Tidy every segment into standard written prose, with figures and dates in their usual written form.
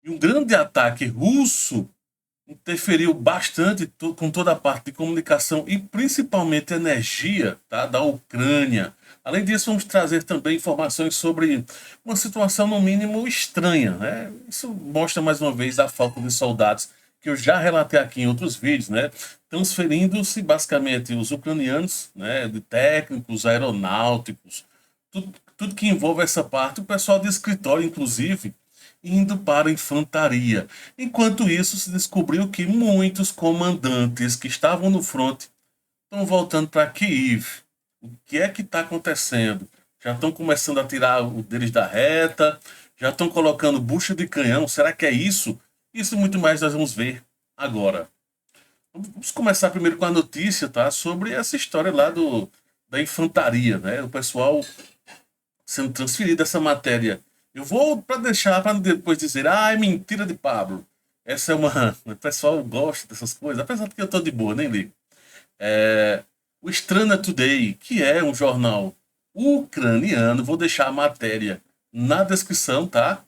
E um grande ataque russo interferiu bastante com toda a parte de comunicação e principalmente energia, tá, da Ucrânia. Além disso, vamos trazer também informações sobre uma situação, no mínimo, estranha. Né? Isso mostra, mais uma vez, a falta de soldados, que eu já relatei aqui em outros vídeos, né? Transferindo-se, basicamente, os ucranianos, né, de técnicos, aeronáuticos, tudo que envolve essa parte, o pessoal de escritório, inclusive, indo para a infantaria. Enquanto isso, se descobriu que muitos comandantes que estavam no fronte estão voltando para Kiev. O que é que está acontecendo? Já estão começando a tirar o deles da reta, já estão colocando bucha de canhão. Será que é isso? Isso e muito mais nós vamos ver agora. Vamos começar primeiro com a notícia, tá? Sobre essa história lá da infantaria, né? O pessoal sendo transferida essa matéria. Eu vou para deixar para depois dizer, é mentira de Pablo. Essa é uma. O pessoal gosta dessas coisas, apesar de que eu tô de boa, nem ligo. O Strana Today, que é um jornal ucraniano, vou deixar a matéria na descrição, tá?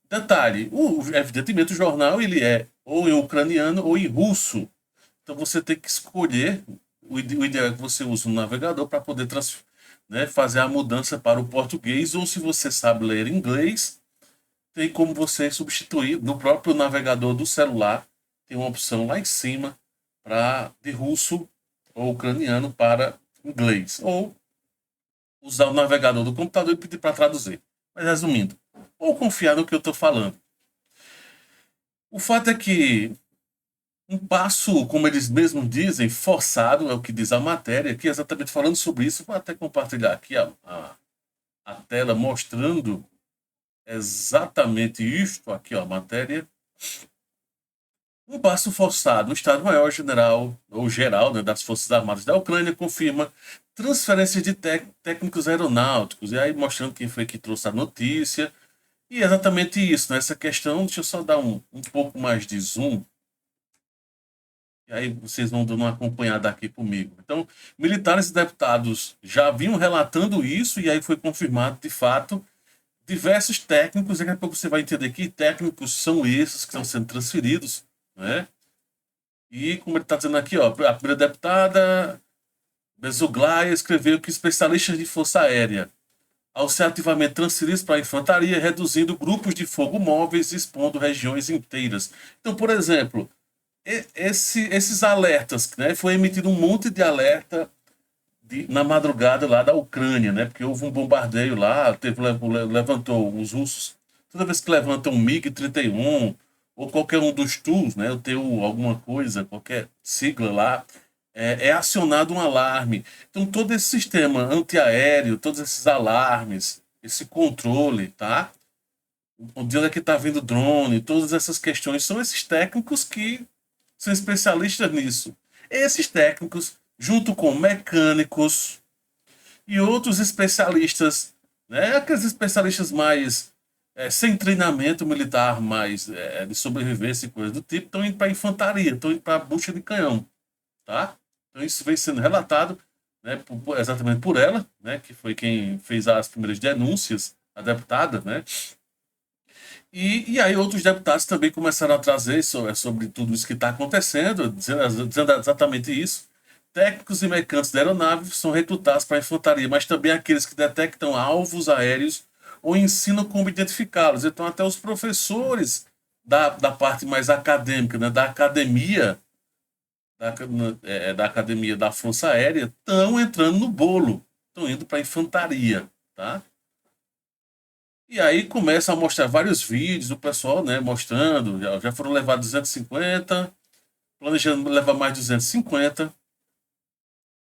Detalhe, evidentemente o jornal ele é ou em ucraniano ou em russo. Então você tem que escolher o ideal é que você use um navegador para poder né, fazer a mudança para o português, ou se você sabe ler inglês, tem como você substituir no próprio navegador do celular, tem uma opção lá em cima para de russo ou ucraniano para inglês, ou usar o navegador do computador e pedir para traduzir. Mas resumindo, ou confiar no que eu estou falando. O fato é que um passo, como eles mesmos dizem, forçado, é o que diz a matéria, que exatamente falando sobre isso, vou até compartilhar aqui a tela mostrando exatamente isto, aqui ó, a matéria. Um passo forçado. O Estado-Maior General, ou Geral, né, das Forças Armadas da Ucrânia confirma transferência de técnicos aeronáuticos. E aí mostrando quem foi que trouxe a notícia. E é exatamente isso, né? Essa questão, deixa eu só dar um pouco mais de zoom. E aí vocês vão dando uma acompanhada aqui comigo. Então, militares e deputados já vinham relatando isso, e aí foi confirmado, de fato, diversos técnicos, daqui a pouco você vai entender que técnicos são esses que estão sendo transferidos, né? E como ele está dizendo aqui, ó, a primeira deputada, Bezuglaia, escreveu que especialistas de força aérea, ao ser ativamente transferidos para a infantaria, reduzindo grupos de fogo móveis e expondo regiões inteiras. Então, por exemplo, esses alertas, né? Foi emitido um monte de alerta na madrugada lá da Ucrânia, né? Porque houve um bombardeio lá, levantou os russos. Toda vez que levanta um MiG-31 ou qualquer um dos tools, né? Eu tenho alguma coisa, qualquer sigla lá, é acionado um alarme. Então todo esse sistema antiaéreo, todos esses alarmes, esse controle, tá? De onde é que está vindo drone, todas essas questões, são esses técnicos que são especialistas nisso. Esses técnicos, junto com mecânicos e outros especialistas, né, aqueles especialistas mais sem treinamento militar, mais de sobrevivência e coisas do tipo, estão indo para a infantaria, estão indo para a bucha de canhão. Tá? Então isso vem sendo relatado, né, exatamente por ela, né, que foi quem fez as primeiras denúncias, a deputada, né? E aí outros deputados também começaram a trazer sobre tudo isso que está acontecendo, dizendo exatamente isso. Técnicos e mecânicos da aeronave são recrutados para a infantaria, mas também aqueles que detectam alvos aéreos ou ensinam como identificá-los. Então até os professores da parte mais acadêmica, né, da academia, da academia da Força Aérea, estão entrando no bolo, estão indo para a infantaria, tá? E aí começa a mostrar vários vídeos do pessoal, né, mostrando, já foram levados 250, planejando levar mais 250.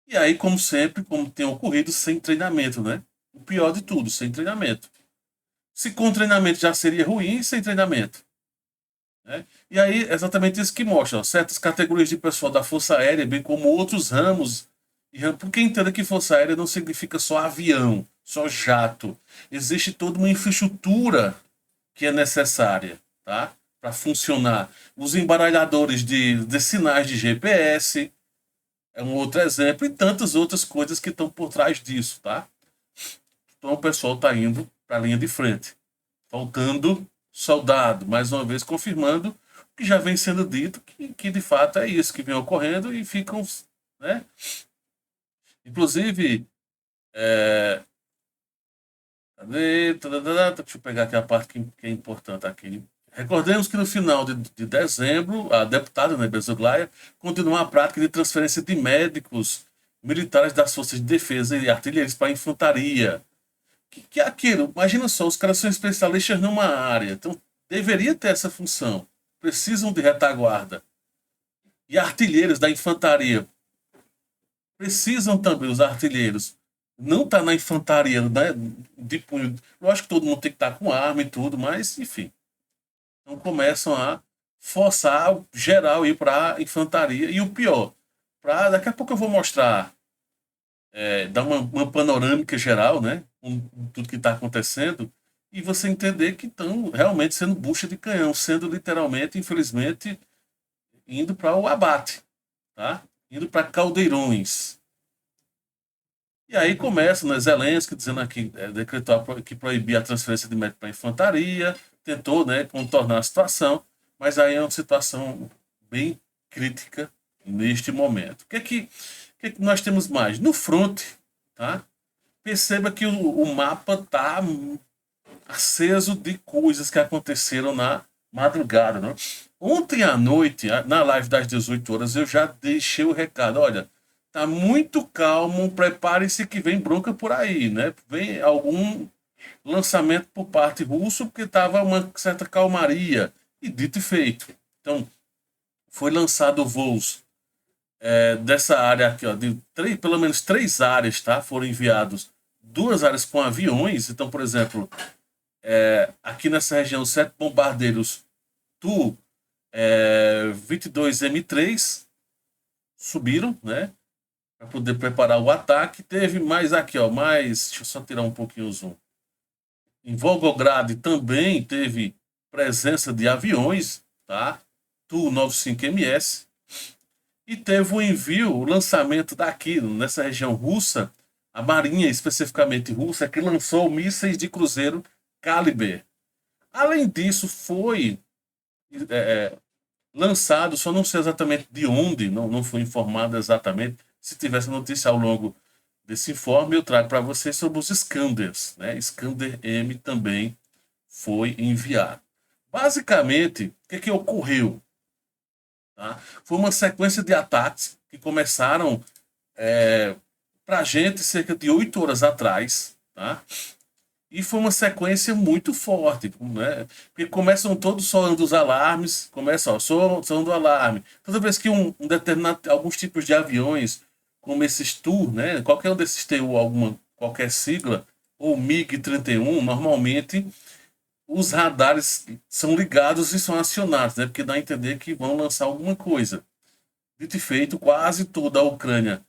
E aí, como sempre, como tem ocorrido, sem treinamento, né? O pior de tudo, sem treinamento. Se com treinamento já seria ruim, sem treinamento. Né? E aí, exatamente isso que mostra. Ó, certas categorias de pessoal da Força Aérea, bem como outros ramos, porque entenda que Força Aérea não significa só avião, só jato. Existe toda uma infraestrutura que é necessária, tá? Para funcionar. Os embaralhadores de sinais de GPS é um outro exemplo, e tantas outras coisas que estão por trás disso, tá? Então o pessoal está indo para a linha de frente. Faltando soldado, mais uma vez confirmando o que já vem sendo dito, que de fato é isso que vem ocorrendo e ficam, né? Inclusive, é, deixa eu pegar aqui a parte que é importante aqui. Recordemos que no final de dezembro, a deputada, né, Bezoglaia, continuou a prática de transferência de médicos militares das forças de defesa e artilheiros para a infantaria. Que é aquilo? Imagina só, os caras são especialistas numa área, então deveria ter essa função. Precisam de retaguarda. E artilheiros da infantaria precisam também, os artilheiros. Não tá na infantaria, né? De punho. Lógico que todo mundo tem que estar com arma e tudo, mas enfim. Então começam a forçar o geral ir para a infantaria. E o pior, daqui a pouco eu vou mostrar, dar uma panorâmica geral, né? Com tudo que está acontecendo. E você entender que estão realmente sendo bucha de canhão, sendo literalmente, infelizmente, indo para o abate, tá? Indo para caldeirões. E aí começa, né, Zelensky dizendo aqui, decretou que proibia a transferência de médico para a infantaria, tentou, né, contornar a situação, mas aí é uma situação bem crítica neste momento. O que nós temos mais? No front, tá? Perceba que o mapa está aceso de coisas que aconteceram na madrugada, né? Ontem à noite, na live das 18 horas, eu já deixei o recado. Olha, tá muito calmo, prepare-se que vem bronca por aí, né? Vem algum lançamento por parte russo, porque estava uma certa calmaria. E dito e feito. Então, foi lançado voos dessa área aqui, ó, pelo menos três áreas, tá? Foram enviados duas áreas com aviões. Então, por exemplo, aqui nessa região, 7 bombardeiros Tu-22M3 subiram, né? Para poder preparar o ataque. Teve mais aqui, ó, deixa eu só tirar um pouquinho o zoom. Em Volgograd também teve presença de aviões, tá? Tu-95MS. E teve o envio, o lançamento daqui, nessa região russa, a Marinha especificamente russa, que lançou mísseis de cruzeiro Caliber. Além disso, foi lançado, só não sei exatamente de onde, não foi informado exatamente. Se tivesse notícia ao longo desse informe, eu trago para vocês sobre os Iskanders, né? Iskander M também foi enviado. Basicamente, o que ocorreu? Tá? Foi uma sequência de ataques que começaram para a gente cerca de 8 horas atrás, tá? E foi uma sequência muito forte, né? Porque começam todos soando os alarmes, começa, ó, soando o alarme. Toda vez que alguns tipos de aviões, como esses Tu, né? Qualquer um desses tem qualquer sigla, ou MiG-31, normalmente os radares são ligados e são acionados, né? Porque dá a entender que vão lançar alguma coisa. Dito e feito, quase toda a Ucrânia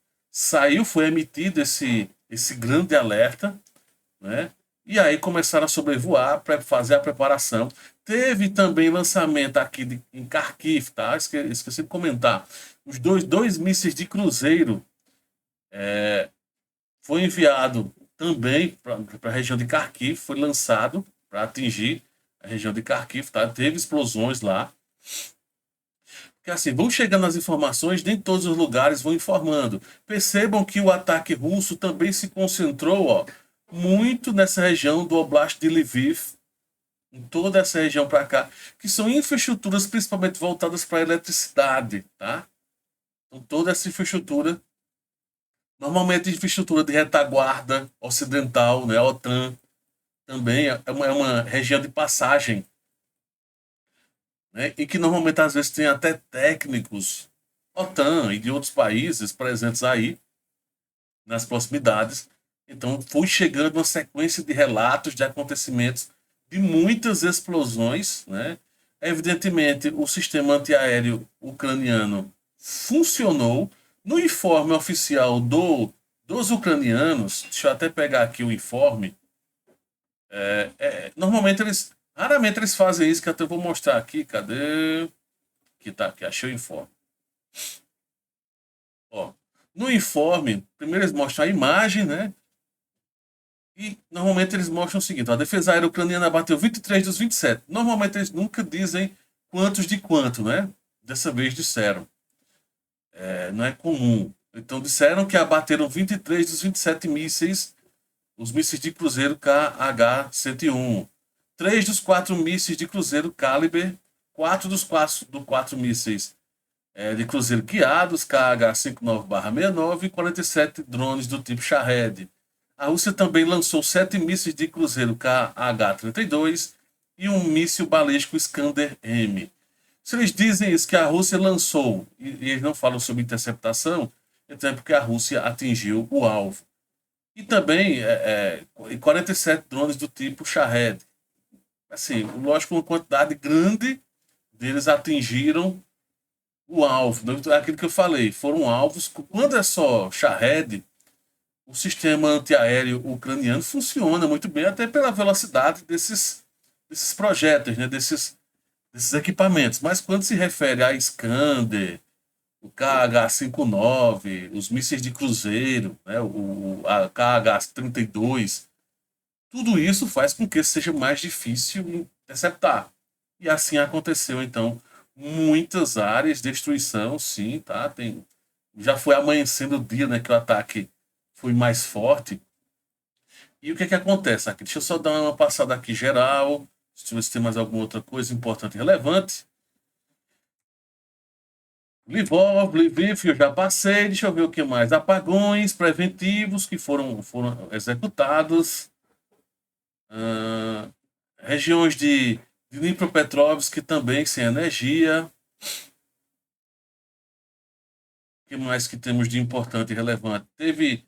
foi emitido esse grande alerta, né? E aí começaram a sobrevoar para fazer a preparação. Teve também lançamento aqui em Kharkiv, tá? Esqueci de comentar. Os dois mísseis de cruzeiro foi enviado também para a região de Kharkiv, foi lançado para atingir a região de Kharkiv, tá? Teve explosões lá. Porque assim, vão chegando as informações, nem todos os lugares vão informando. Percebam que o ataque russo também se concentrou, ó, muito nessa região do Oblast de Lviv, em toda essa região para cá, que são infraestruturas principalmente voltadas para a eletricidade, tá? Então, toda essa infraestrutura, normalmente infraestrutura de retaguarda ocidental, né? A OTAN também é uma região de passagem, né? E que normalmente às vezes tem até técnicos OTAN e de outros países presentes aí nas proximidades. Então foi chegando uma sequência de relatos de acontecimentos de muitas explosões, né? Evidentemente, o sistema antiaéreo ucraniano funcionou. No informe oficial dos ucranianos, deixa eu até pegar aqui o informe. Normalmente raramente eles fazem isso, que até eu vou mostrar aqui. Cadê? Que tá aqui, achei o informe. Ó, no informe, primeiro eles mostram a imagem, né? E normalmente eles mostram o seguinte: a defesa aérea ucraniana bateu 23 dos 27. Normalmente eles nunca dizem quantos de quanto, né? Dessa vez disseram. Não é comum. Então disseram que abateram 23 dos 27 mísseis, os mísseis de cruzeiro KH-101. 3 dos 4 mísseis de cruzeiro Caliber, 4 dos 4 mísseis de cruzeiro guiados KH-59/69 e 47 drones do tipo Shahed. A Rússia também lançou 7 mísseis de cruzeiro KH-32 e um míssil balístico Iskander-M. Se eles dizem isso, que a Rússia lançou, e eles não falam sobre interceptação, então é porque a Rússia atingiu o alvo. E também 47 drones do tipo Shahed. Assim, lógico, uma quantidade grande deles atingiram o alvo. É aquilo que eu falei, foram alvos. Quando é só Shahed, o sistema antiaéreo ucraniano funciona muito bem, até pela velocidade desses projéteis, né? desses equipamentos. Mas quando se refere a Iskander, o KH-59, os mísseis de cruzeiro, né? a KH-32, tudo isso faz com que seja mais difícil interceptar. E assim aconteceu, então, muitas áreas, destruição, sim, tá? Já foi amanhecendo o dia, né, que o ataque foi mais forte. E o que é que acontece aqui? Deixa eu só dar uma passada aqui geral, se você tem mais alguma outra coisa importante e relevante. Lvov, Lviv, eu já passei, deixa eu ver o que mais. Apagões preventivos que foram executados. Regiões de Dnipropetrovsk também sem energia. O que mais que temos de importante e relevante? Teve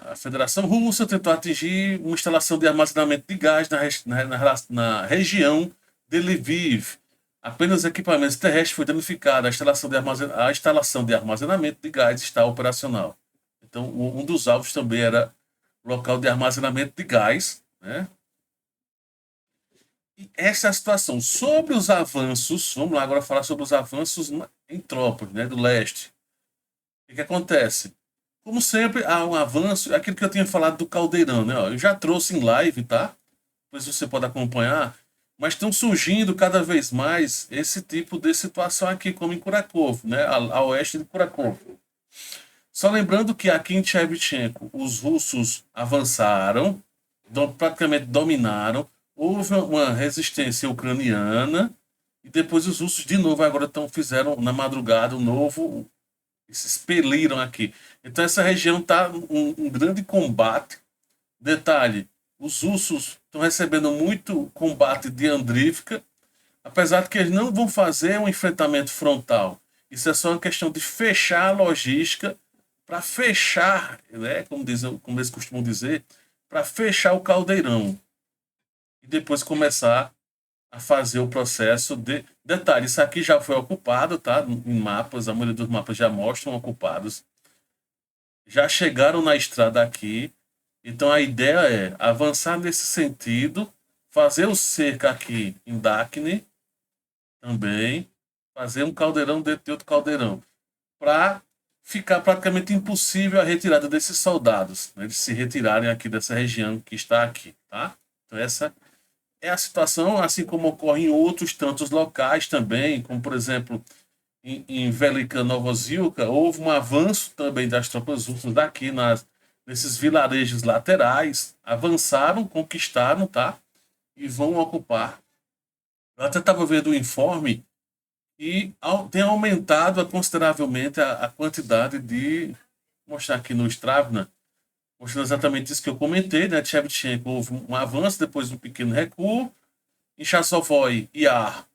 a Federação Russa tentou atingir uma instalação de armazenamento de gás na região de Lviv. Apenas equipamentos terrestres foi danificado. A instalação de armazenamento de gás está operacional. Então, um dos alvos também era local de armazenamento de gás, né? E essa é a situação. Sobre os avanços, vamos lá agora falar sobre os avanços em tropas, né, do leste. O que acontece? Como sempre, há um avanço, aquilo que eu tinha falado do Caldeirão, né? Eu já trouxe em live, tá? Depois você pode acompanhar. Mas estão surgindo cada vez mais esse tipo de situação aqui, como em Kurakovo, né? A oeste de Kurakovo. Só lembrando que aqui em Shevchenko, os russos avançaram, praticamente dominaram, houve uma resistência ucraniana, e depois os russos de novo agora fizeram na madrugada um novo, se expeliram aqui. Então essa região está um grande combate. Detalhe, os russos estão recebendo muito combate de Andrivka, apesar de que eles não vão fazer um enfrentamento frontal. Isso é só uma questão de fechar a logística para fechar, né, como eles costumam dizer, para fechar o caldeirão. E depois começar a fazer o processo de... Detalhe, isso aqui já foi ocupado, tá? Em mapas, a maioria dos mapas já mostram ocupados. Já chegaram na estrada aqui. Então a ideia é avançar nesse sentido, fazer o cerco aqui em Dakni também, fazer um caldeirão dentro de outro caldeirão, para ficar praticamente impossível a retirada desses soldados, né, eles se retirarem aqui dessa região que está aqui, tá? Então essa é a situação, assim como ocorre em outros tantos locais também, como por exemplo em Velika Novozilka, houve um avanço também das tropas russas daqui nesses vilarejos laterais, avançaram, conquistaram, tá? E vão ocupar. Eu até estava vendo o informe e tem aumentado consideravelmente a quantidade de... Vou mostrar aqui no Stravna, mostrando exatamente isso que eu comentei, né? Shevchenko houve um avanço, depois um pequeno recuo. Em Chassovoy e Ar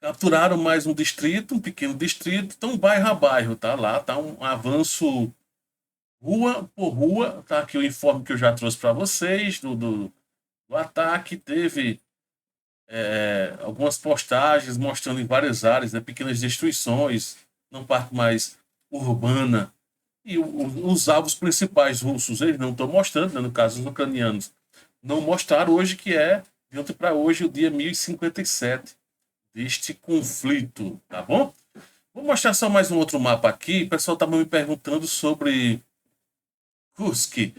capturaram mais um distrito, um pequeno distrito, então bairro a bairro, tá? Lá tá um avanço rua por rua, tá aqui o informe que eu já trouxe para vocês do ataque, teve algumas postagens mostrando em várias áreas, né, pequenas destruições, não parte mais urbana, e os alvos principais russos eles não estão mostrando, né, no caso os ucranianos não mostraram hoje, que é de ontem para hoje o dia 1057 deste conflito, tá bom? Vou mostrar só mais um outro mapa aqui. O pessoal estava me perguntando sobre Kursk.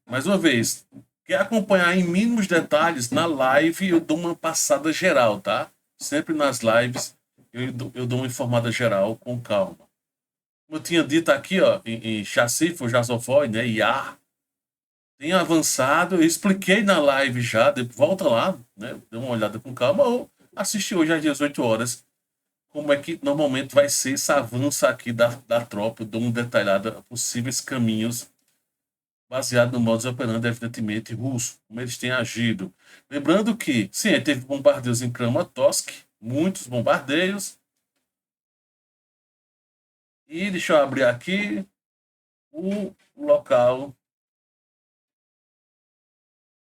Mais uma vez, quer acompanhar em mínimos detalhes, na live eu dou uma passada geral, tá? Sempre nas lives eu dou uma informada geral com calma. Como eu tinha dito aqui, ó, em chassi, Jasofoi, né, IA, tem avançado, eu expliquei na live já, volta lá, né, dê uma olhada com calma, ou assiste hoje às 18 horas, como é que normalmente vai ser esse avanço aqui da tropa, eu dou uma detalhada, possíveis caminhos, baseado no modus operandi, evidentemente, russo, como eles têm agido. Lembrando que, sim, teve bombardeios em Kramatorsk, muitos bombardeios, e deixa eu abrir aqui o local.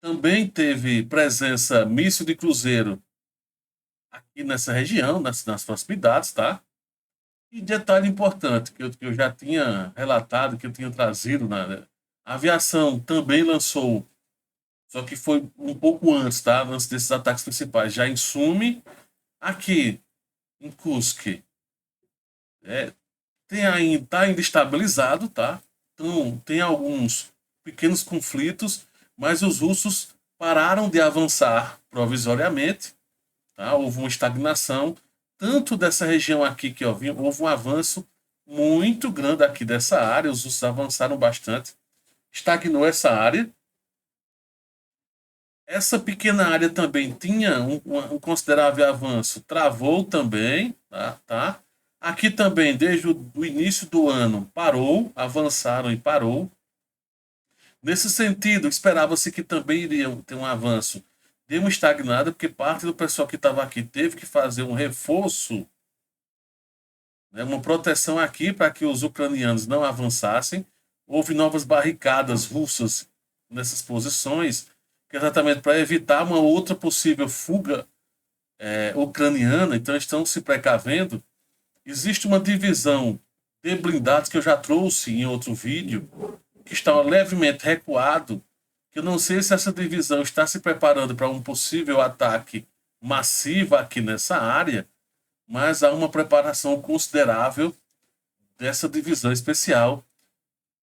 Também teve presença míssil de cruzeiro aqui nessa região, nas proximidades, tá? E detalhe importante que eu já tinha relatado, que eu tinha trazido, né? A aviação também lançou, só que foi um pouco antes, tá? Antes desses ataques principais, já em Sumi, aqui em Kursk, é, tá ainda estabilizado, tá? Então, tem alguns pequenos conflitos, mas os russos pararam de avançar provisoriamente, tá? Houve uma estagnação, tanto dessa região aqui que houve um avanço muito grande aqui dessa área, os russos avançaram bastante, estagnou essa área. Essa pequena área também tinha um considerável avanço, travou também, tá? Aqui também, desde o início do ano, parou, avançaram e parou. Nesse sentido, esperava-se que também iriam ter um avanço. Deu uma estagnada, porque parte do pessoal que estava aqui teve que fazer um reforço, né, uma proteção aqui para que os ucranianos não avançassem. Houve novas barricadas russas nessas posições, que é exatamente para evitar uma outra possível fuga ucraniana. Então, estão se precavendo. Existe uma divisão de blindados que eu já trouxe em outro vídeo, que está levemente recuado, que eu não sei se essa divisão está se preparando para um possível ataque massivo aqui nessa área, mas há uma preparação considerável dessa divisão especial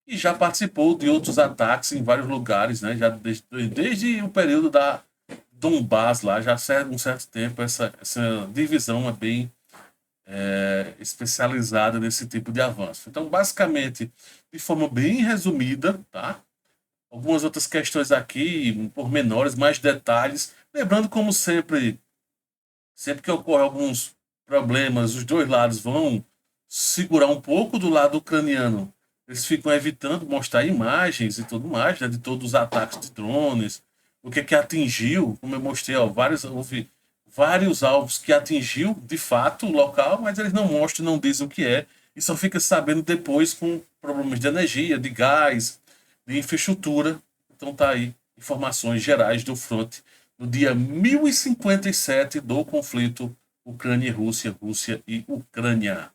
e já participou de outros ataques em vários lugares, né? Já desde o período da Donbass lá, já há um certo tempo, essa divisão é bem especializada nesse tipo de avanço. Então, basicamente, de forma bem resumida, tá? Algumas outras questões aqui, por menores, mais detalhes. Lembrando, como sempre, sempre que ocorre alguns problemas, os dois lados vão segurar um pouco do lado ucraniano. Eles ficam evitando mostrar imagens e tudo mais, né, de todos os ataques de drones, o que atingiu, como eu mostrei, ó, houve vários alvos que atingiu de fato o local, mas eles não mostram, não dizem o que é, e só fica sabendo depois com problemas de energia, de gás, de infraestrutura. Então tá aí informações gerais do fronte no dia 1057 do conflito Ucrânia e Rússia, Rússia e Ucrânia.